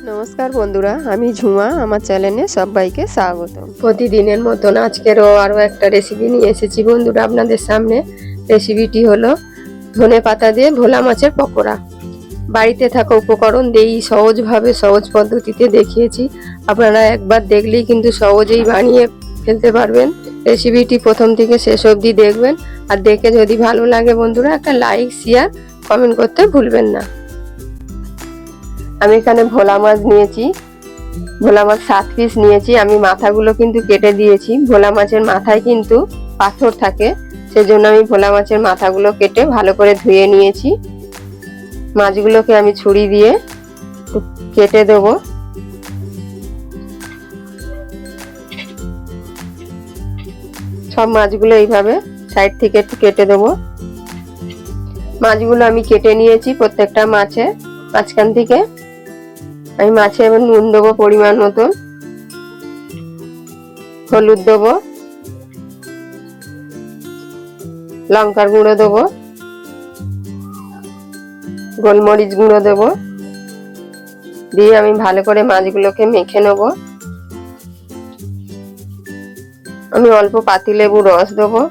নমস্কার বন্ধুরা, আমি ঝুমা। আমার চ্যানেলে সবাইকে স্বাগত। প্রতিদিনের মতন আজকেরও আরও একটা রেসিপি নিয়ে এসেছি বন্ধুরা আপনাদের সামনে। রেসিপিটি হলো ধনে পাতা দিয়ে ভোলা মাছের পকোড়া। বাড়িতে থাকা উপকরণ দিয়েই সহজভাবে সহজ পদ্ধতিতে দেখিয়েছি। আপনারা একবার দেখলেই কিন্তু সহজেই বানিয়ে ফেলতে পারবেন। রেসিপিটি প্রথম থেকে শেষ অবধি দেখবেন, আর দেখে যদি ভালো লাগে বন্ধুরা একটা লাইক শেয়ার কমেন্ট করতে ভুলবেন না। আমি এখানে ভোলা মাছ নিয়েছি, ভোলা মাছ 7 পিস নিয়েছি। আমি মাথাগুলো কিন্তু কেটে দিয়েছি। ভোলা মাছের মাথায় কিন্তু পাথর থাকে, সেজন্য আমি ভোলা মাছের মাথাগুলো কেটে ভালো করে ধুয়ে নিয়েছি। মাছগুলোকে আমি ছুরি দিয়ে কেটে দেব। সব মাছগুলো এইভাবে সাইড থেকে একটু কেটে দেব। মাছগুলো আমি কেটে নিয়েছি প্রত্যেকটা মাছে মাঝখান থেকে। আমি মাছে এবার নুন দেবো পরিমাণ মতন, হলুদ দেবো, লঙ্কার গুঁড়ো দেবো, গোলমরিচ গুঁড়ো দেবো, দিয়ে আমি ভালো করে মাছগুলোকে মেখে নেব। আমি অল্প পাতিলেবুর রস দেবো,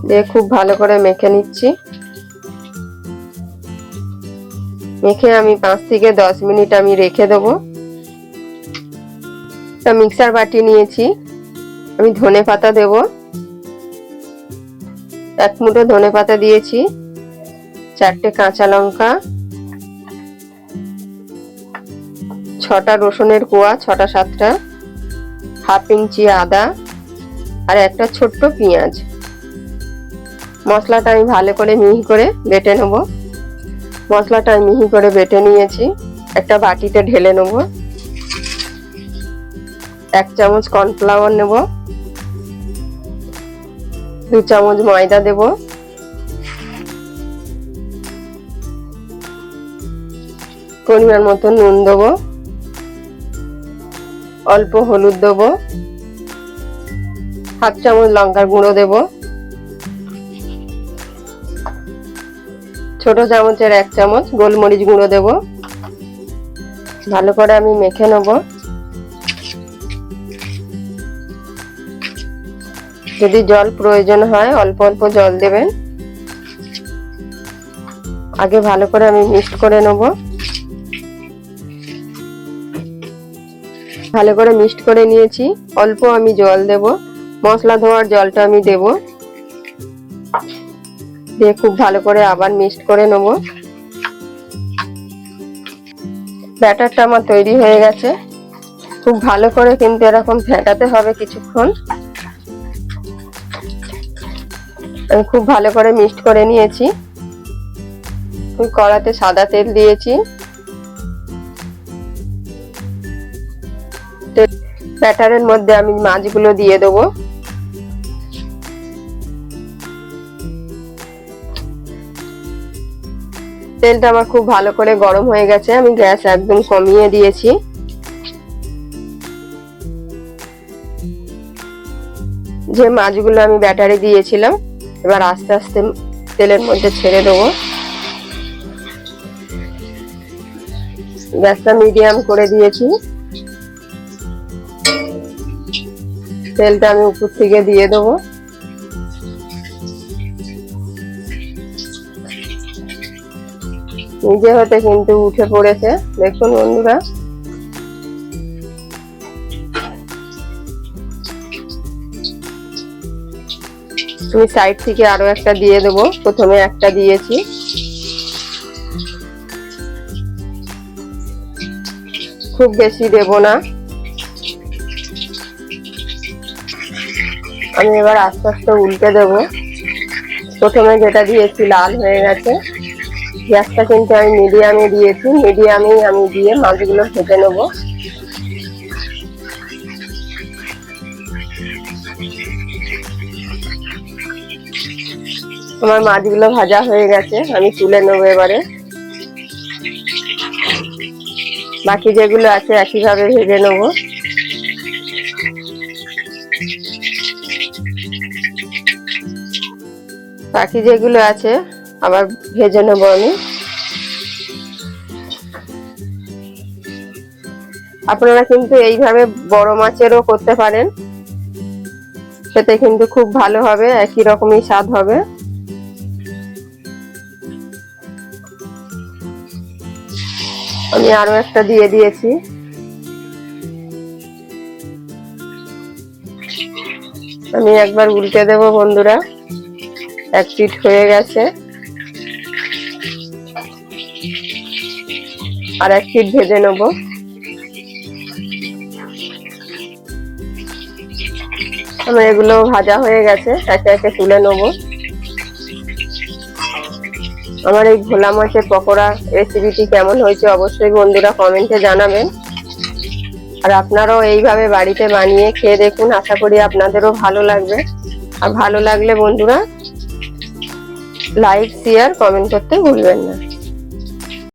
দিয়ে খুব ভালো করে মেখে নিচ্ছি। মেখে আমি 5 থেকে 10 মিনিট আমি রেখে দেবো। একটা মিক্সার বাটি নিয়েছি, আমি ধনে পাতা দেবো। 1 মুঠো ধনে পাতা দিয়েছি, 4টে কাঁচা লঙ্কা, 6টা রসুনের কোয়া, 6টা 7টা, হাফ ইঞ্চি আদা, আর একটা ছোট্ট পেঁয়াজ। মশলাটা আমি ভালো করে মিহি করে বেটে নেব। মশলাটা আমি মিহি করে বেটে নিয়েছি, একটা বাটিতে ঢেলে নেব। 1 চামচ কর্নফ্লাওয়ার নেব, 2 চামচ ময়দা দেব, পরিমাণ মতো নুন দেব, অল্প হলুদ দেব, হাফ চামচ লঙ্কার গুঁড়ো দেব, ছোট চামচের 1 চামচ গোলমরিচ গুঁড়ো দেব। ভালো করে আমি মেখে নেব। যদি জল প্রয়োজন হয় অল্প অল্প জল দেবেন। আগে ভালো করে আমি মিক্সড করে নেব। ভালো করে মিক্সড করে নিয়েছি। অল্প আমি জল দেব, মশলা ধোয়ার জলটা আমি দেব, দিয়ে খুব ভালো করে আবার মিক্সড করে নেব। ব্যাটারটা আমার তৈরি হয়ে গেছে। খুব ভালো করে কিন্তু এরকম ফেটাতে হবে কিছুক্ষণ। আমি খুব ভালো করে মিক্সড করে নিয়েছি। কড়াতে সাদা তেল দিয়েছি। ব্যাটারের মধ্যে আমি মাছগুলো দিয়ে দেবো। তেলটা আমার খুব ভালো করে গরম হয়ে গেছে। আমি গ্যাস একদম কমিয়ে দিয়েছি। যে মাছগুলো আমি ব্যাটারে দিয়েছিলাম এবার আস্তে আস্তে তেলের মধ্যে ছেড়ে দেবো। গ্যাসটা মিডিয়াম করে দিয়েছি। তেলটা আমি উপর থেকে দিয়ে দেবো। নিজে হতে কিন্তু উঠে পড়েছে, দেখুন বন্ধুরা। আমি সাইড থেকে আরো একটা দিয়ে দেবো। প্রথমে একটা দিয়েছি। খুব বেশি দেব না। আমি এবার আস্তে আস্তে উল্টে দেব। প্রথমে যেটা দিয়েছি লাল হয়ে গেছে। গ্যাসটা কিন্তু আমি মিডিয়ামে দিয়েছি। মিডিয়ামেই আমি দিয়ে মাছগুলো ভেজে নেব। আমার মাছগুলো ভাজা হয়ে গেছে, আমি তুলে নেবো এবারে। বাকি যেগুলো আছে একইভাবে ভেজে নেব। বাকি যেগুলো আছে আবার ভেজে নেবো আমি। আপনারা কিন্তু এইভাবে বড় মাছেরও করতে পারেন, সেটা কিন্তু খুব ভালো হবে, একই রকমই স্বাদ হবে। আমি আরো একটা দিয়ে দিয়েছি। আমি একবার উল্টে দেবো বন্ধুরা, এক পিঠ হয়ে গেছে, আর এক পিঠ ভেজে নেব। আমার এগুলো ভাজা হয়ে গেছে, একে একে তুলে নেব। আমার এই ভোলা মাছের পকোড়া রেসিপিটি কেমন হয়েছে অবশ্যই বন্ধুরা কমেন্টে জানাবেন। আর আপনারাও এইভাবে বাড়িতে বানিয়ে খেয়ে দেখুন, আশা করি আপনাদেরও ভালো লাগবে। আর ভালো লাগলে বন্ধুরা লাইক, শেয়ার, কমেন্ট করতে ভুলবেন না।